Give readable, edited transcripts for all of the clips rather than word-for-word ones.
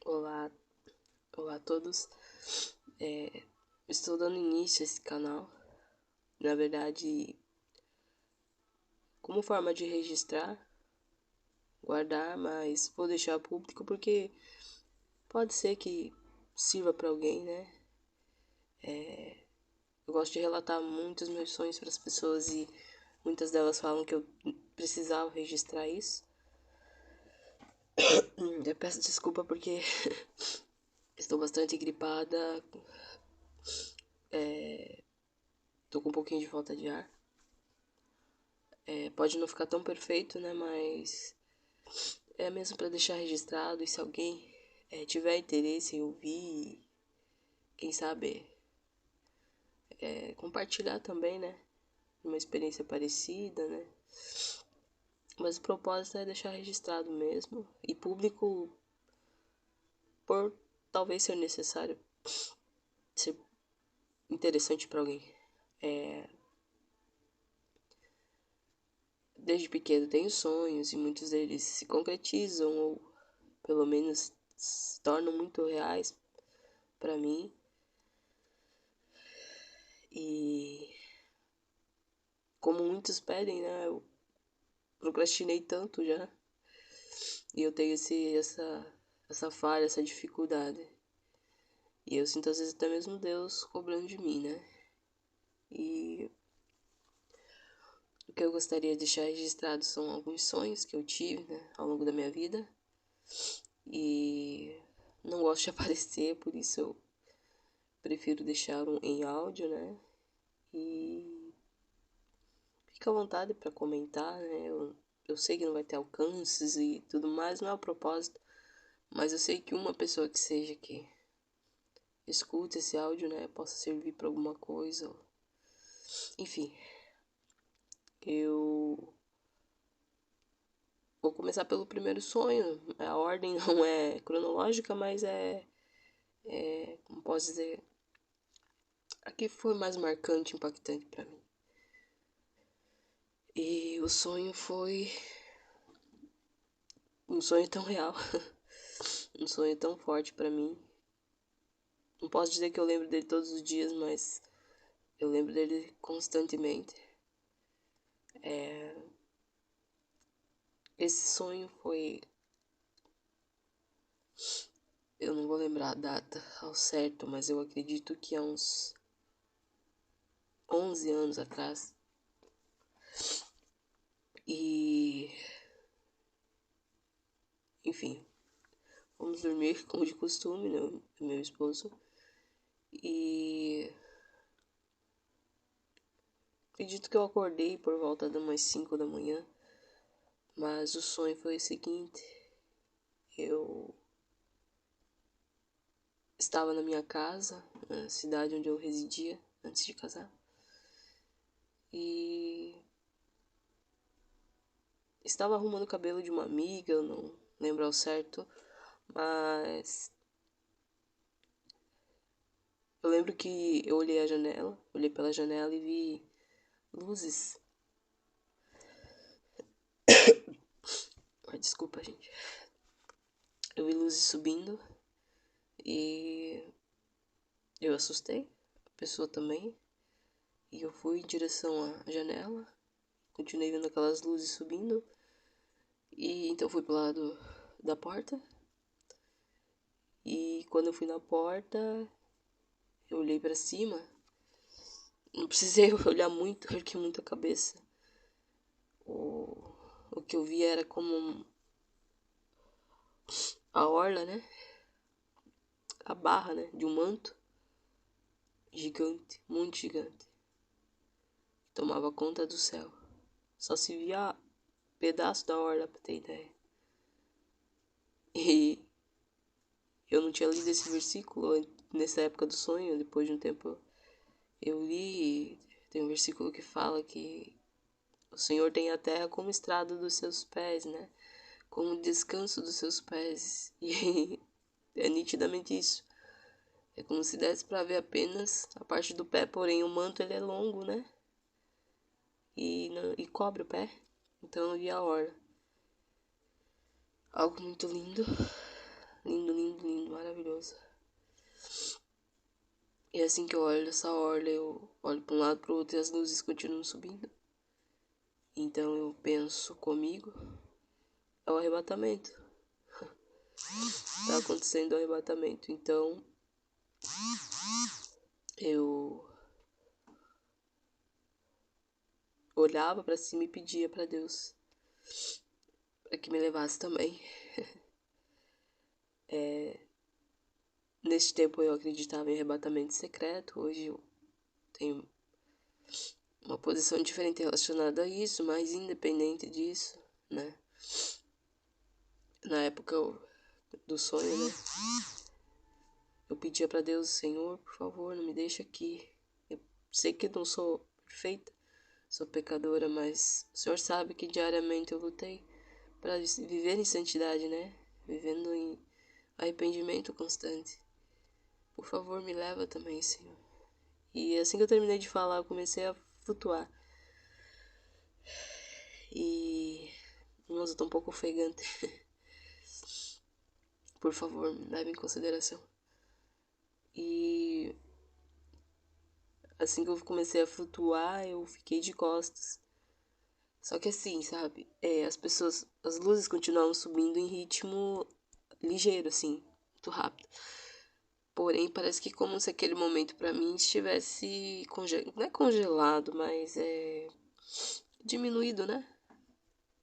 Olá, olá a todos. Estou dando início a esse canal. Na verdade, como forma de registrar, guardar, mas vou deixar público porque pode ser que sirva para alguém, né? Eu gosto de relatar muitos meus sonhos para as pessoas e muitas delas falam que eu precisava registrar isso. Eu peço desculpa porque estou bastante gripada, tô com um pouquinho de falta de ar. Pode não ficar tão perfeito, né? Mas é mesmo para deixar registrado e se alguém tiver interesse em ouvir, quem sabe compartilhar também, né? Uma experiência parecida, né? Mas o propósito é deixar registrado mesmo e público por talvez ser necessário, ser interessante para alguém. Desde pequeno tenho sonhos e muitos deles se concretizam ou pelo menos se tornam muito reais para mim. E como muitos pedem, né? Eu procrastinei tanto já. E eu tenho essa falha, essa dificuldade. E eu sinto às vezes até mesmo Deus cobrando de mim, né? E o que eu gostaria de deixar registrado são alguns sonhos que eu tive, né, ao longo da minha vida. E não gosto de aparecer, por isso eu prefiro deixar em áudio, né? E fica à vontade para comentar, né? Eu sei que não vai ter alcances e tudo mais, não é o propósito. Mas eu sei que uma pessoa que seja que escute esse áudio, né, possa servir para alguma coisa. Enfim, eu vou começar pelo primeiro sonho. A ordem não é cronológica, mas como posso dizer, aqui foi mais marcante, impactante para mim. E o sonho foi um sonho tão real, um sonho tão forte para mim. Não posso dizer que eu lembro dele todos os dias, mas eu lembro dele constantemente. Esse sonho foi, eu não vou lembrar a data ao certo, mas eu acredito que há uns 11 anos atrás. E, enfim, fomos dormir como de costume, né, meu esposo. E acredito que eu acordei por volta de umas 5 da manhã. Mas o sonho foi o seguinte: eu estava na minha casa, na cidade onde eu residia antes de casar. E estava arrumando o cabelo de uma amiga, eu não lembro ao certo, mas eu lembro que eu olhei a janela, olhei pela janela e vi luzes. Ai, desculpa, gente. Eu vi luzes subindo e eu assustei, a pessoa também. E eu fui em direção à janela, continuei vendo aquelas luzes subindo. E então eu fui pro lado da porta. E quando eu fui na porta, eu olhei pra cima. Não precisei olhar muito, ergui muito a cabeça. O, o que eu vi era como a orla, né? A barra, né? De um manto gigante, muito gigante. Tomava conta do céu. Só se via pedaço da orla, pra ter ideia. E eu não tinha lido esse versículo nessa época do sonho. Depois de um tempo eu li. Tem um versículo que fala que o Senhor tem a terra como estrada dos seus pés, né? Como descanso dos seus pés. E é nitidamente isso. É como se desse para ver apenas a parte do pé, porém o manto ele é longo, né? E cobre o pé. Então eu vi a orla. Algo muito lindo. Lindo, lindo, lindo, maravilhoso. E assim que eu olho essa orla, eu olho para um lado para o outro e as luzes continuam subindo. Então eu penso comigo, é o arrebatamento. Tá acontecendo o arrebatamento. Então eu olhava para cima e pedia para Deus para que me levasse também. Neste tempo eu acreditava em arrebatamento secreto. Hoje eu tenho uma posição diferente relacionada a isso, mas independente disso, né? Na época do sonho, né? Eu pedia para Deus, Senhor, por favor, não me deixe aqui. Eu sei que não sou perfeita, sou pecadora, mas o Senhor sabe que diariamente eu lutei para viver em santidade, né? Vivendo em arrependimento constante. Por favor, me leva também, Senhor. E assim que eu terminei de falar, eu comecei a flutuar. E... Nossa, eu tô um pouco ofegante. Por favor, me leve em consideração. E... Assim que eu comecei a flutuar, eu fiquei de costas. Só que assim, sabe? As luzes continuavam subindo em ritmo ligeiro, assim, muito rápido. Porém, parece que como se aquele momento pra mim estivesse não é congelado, mas é diminuído, né?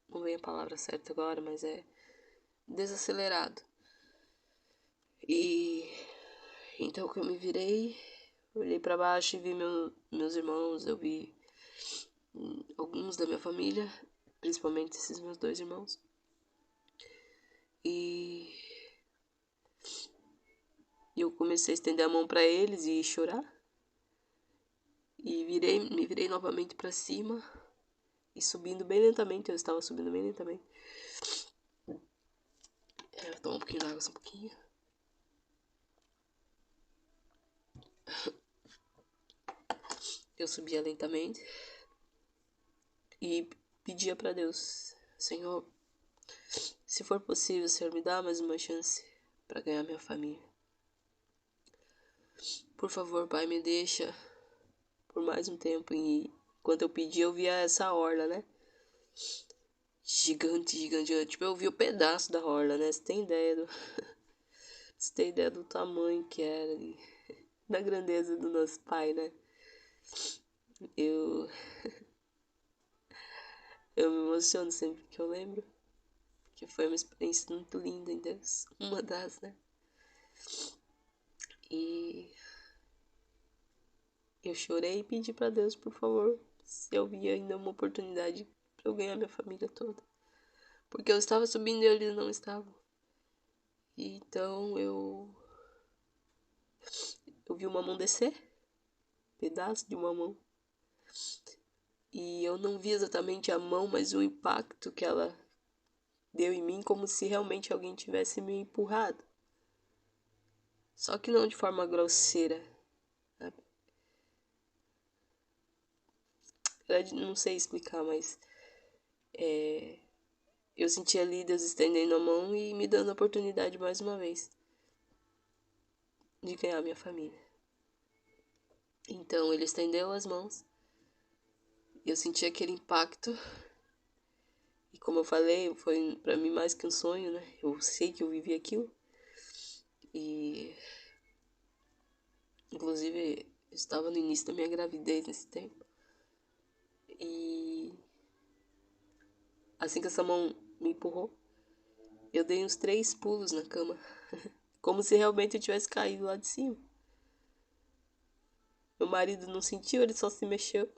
Não vem a palavra certa agora, mas é desacelerado. E então que eu me virei, olhei pra baixo e vi meus irmãos, eu vi alguns da minha família, principalmente esses meus dois irmãos. E eu comecei a estender a mão pra eles e chorar. E me virei novamente pra cima e subindo bem lentamente, eu estava subindo bem lentamente. Vou tomar um pouquinho d'água, só um pouquinho. Eu subia lentamente e pedia pra Deus, Senhor, se for possível, Senhor, me dá mais uma chance pra ganhar minha família. Por favor, Pai, me deixa por mais um tempo. E enquanto eu pedia, eu via essa orla, né? Gigante, gigante, gigante. Tipo, eu vi o pedaço da orla, né? Você tem ideia do tamanho que era ali. Da grandeza do nosso Pai, né? Eu, eu me emociono sempre que eu lembro. Que foi uma experiência muito linda em Deus. Uma das, né? E eu chorei e pedi pra Deus, por favor, se eu via ainda uma oportunidade pra eu ganhar minha família toda. Porque eu estava subindo e eles não estavam. E então eu vi uma mão descer, pedaço de uma mão. E eu não vi exatamente a mão, mas o impacto que ela deu em mim, como se realmente alguém tivesse me empurrado. Só que não de forma grosseira, sabe? Não sei explicar, mas eu senti ali Deus estendendo a mão e me dando a oportunidade mais uma vez de ganhar minha família. Então ele estendeu as mãos, eu senti aquele impacto. E como eu falei, foi pra mim mais que um sonho, né? Eu sei que eu vivi aquilo. E inclusive eu estava no início da minha gravidez nesse tempo. E assim que essa mão me empurrou, eu dei uns 3 pulos na cama. Como se realmente eu tivesse caído lá de cima. Meu marido não sentiu, ele só se mexeu.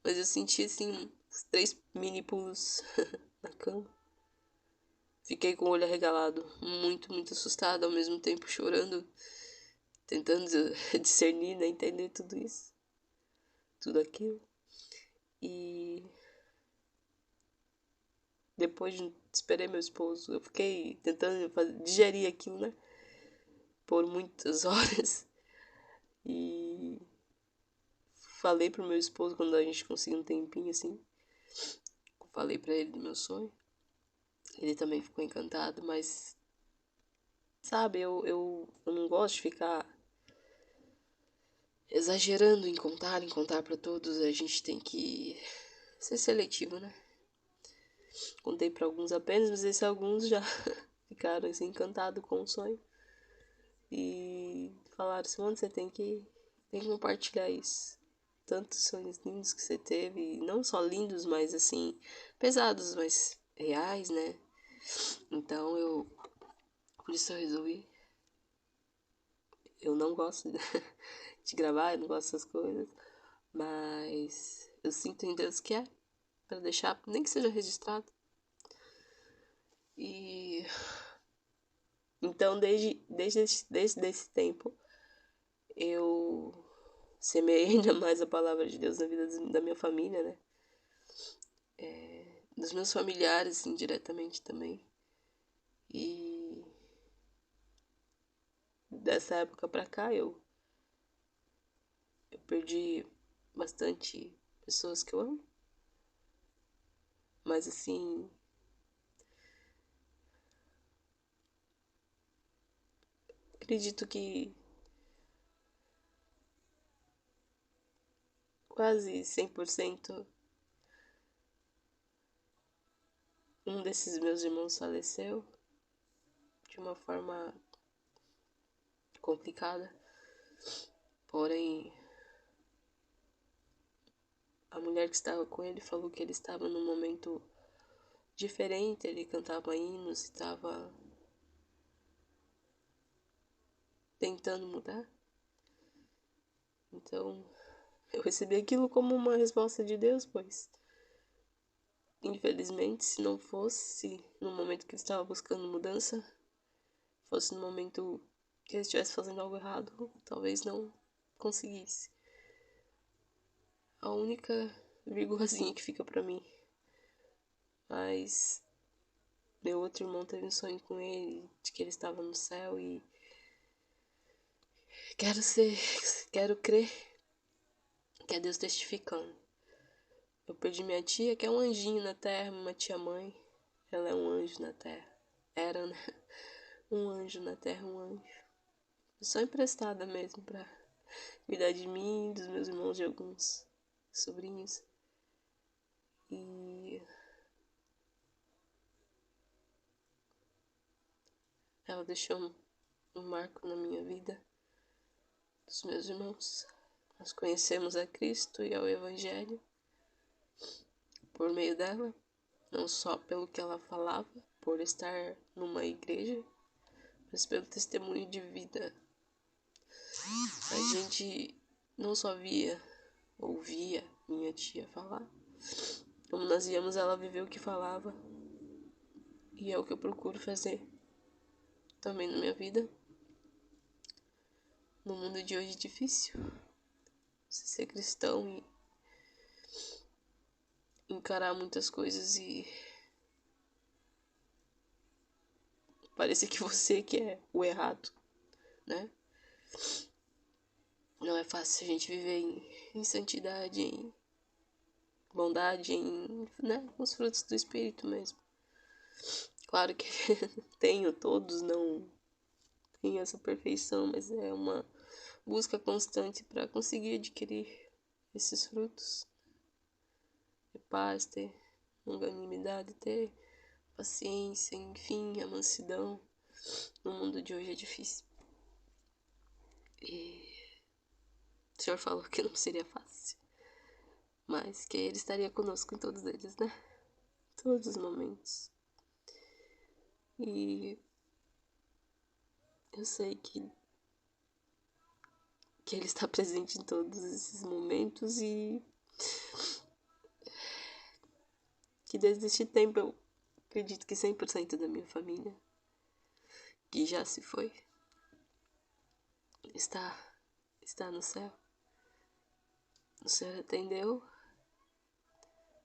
Mas eu senti assim, uns 3 mini pulos na cama. Fiquei com o olho arregalado, muito, muito assustada, ao mesmo tempo chorando, tentando discernir, né, entender tudo isso, tudo aquilo. E depois esperei meu esposo, eu fiquei tentando digerir aquilo, né, por muitas horas. E falei pro meu esposo quando a gente conseguiu um tempinho assim. Falei pra ele do meu sonho. Ele também ficou encantado, mas sabe, eu não gosto de ficar exagerando em contar pra todos. A gente tem que ser seletivo, né? Contei pra alguns apenas, mas esses alguns já ficaram assim, encantados com o sonho. E falaram assim, mano, você tem que compartilhar isso. Tantos sonhos lindos que você teve, e não só lindos, mas assim, pesados, mas reais, né? Então por isso eu resolvi. Eu não gosto de gravar, eu não gosto dessas coisas, mas eu sinto em Deus que é, pra deixar, nem que seja registrado. E então, desde esse tempo, eu semeei ainda mais a palavra de Deus na vida da minha família, né? Dos meus familiares, indiretamente também. E dessa época pra cá, eu perdi bastante pessoas que eu amo. Mas assim, acredito que quase 100% um desses meus irmãos faleceu de uma forma complicada. Porém, a mulher que estava com ele falou que ele estava num momento diferente, ele cantava hinos e estava tentando mudar. Então, eu recebi aquilo como uma resposta de Deus, pois, infelizmente, se não fosse no momento que ele estava buscando mudança, fosse no momento que ele estivesse fazendo algo errado, talvez não conseguisse. A única vírgulazinha que fica pra mim. Mas meu outro irmão teve um sonho com ele, de que ele estava no céu e quero crer que é Deus testificando. Eu perdi minha tia, que é um anjinho na terra, uma tia-mãe. Ela é um anjo na terra. Era, né? Um anjo na terra, um anjo. Só emprestada mesmo pra cuidar de mim, dos meus irmãos, de alguns sobrinhos. E ela deixou um marco na minha vida, dos meus irmãos. Nós conhecemos a Cristo e ao Evangelho por meio dela, não só pelo que ela falava, por estar numa igreja, mas pelo testemunho de vida. A gente não só ouvia minha tia falar, como nós víamos ela viver o que falava. E é o que eu procuro fazer também na minha vida. No mundo de hoje é difícil você ser cristão e encarar muitas coisas e parecer que você que é o errado, né? Não é fácil a gente viver em santidade, em bondade, né, os frutos do Espírito mesmo. Claro que tenho todos, não tenho essa perfeição, mas é uma busca constante para conseguir adquirir esses frutos. Ter paz, ter longanimidade, ter paciência, enfim, a mansidão. No mundo de hoje é difícil. E o Senhor falou que não seria fácil, mas que Ele estaria conosco em todos eles, né? Todos os momentos. E eu sei que Ele está presente em todos esses momentos e que desde este tempo eu acredito que 100% da minha família, que já se foi, está, está no céu. O Senhor atendeu.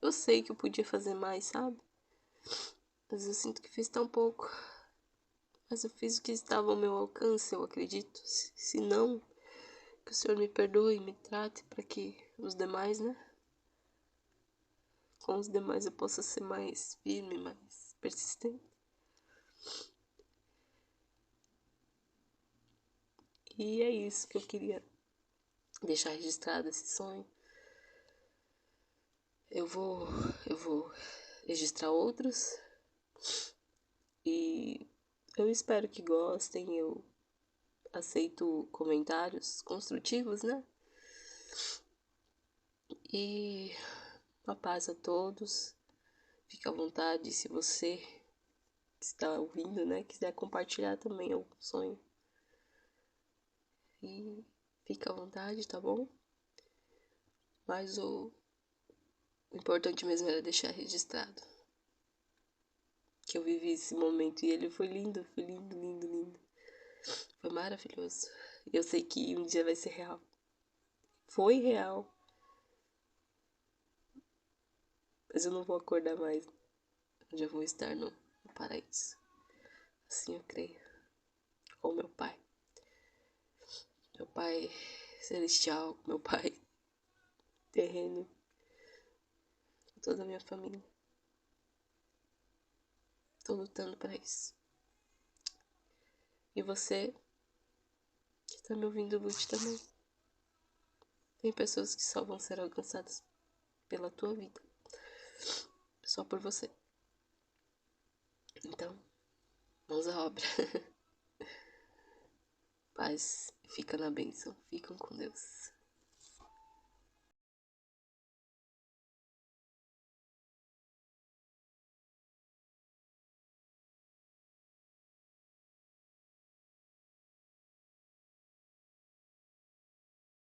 Eu sei que eu podia fazer mais, sabe? Mas eu sinto que fiz tão pouco. Mas eu fiz o que estava ao meu alcance, eu acredito. Se não, que o Senhor me perdoe e me trate para que os demais, né? Com os demais eu possa ser mais firme, mais persistente. E é isso que eu queria deixar registrado, esse sonho. Eu vou registrar outros e eu espero que gostem. Eu aceito comentários construtivos, né? E uma paz a todos. Fica à vontade, se você que está ouvindo, né, quiser compartilhar também algum sonho. E fica à vontade, tá bom? Mas o importante mesmo era deixar registrado que eu vivi esse momento e ele foi lindo, lindo. Foi maravilhoso. E eu sei que um dia vai ser real. Foi real. Mas eu não vou acordar mais. Eu já vou estar no paraíso. Assim eu creio. Com meu pai. Meu pai celestial, meu pai terreno. Com toda a minha família. Tô lutando para isso. E você que tá me ouvindo, lute também. Tem pessoas que só vão ser alcançadas pela tua vida. Só por você. Então, mãos à obra. Paz, fica na bênção. Ficam com Deus.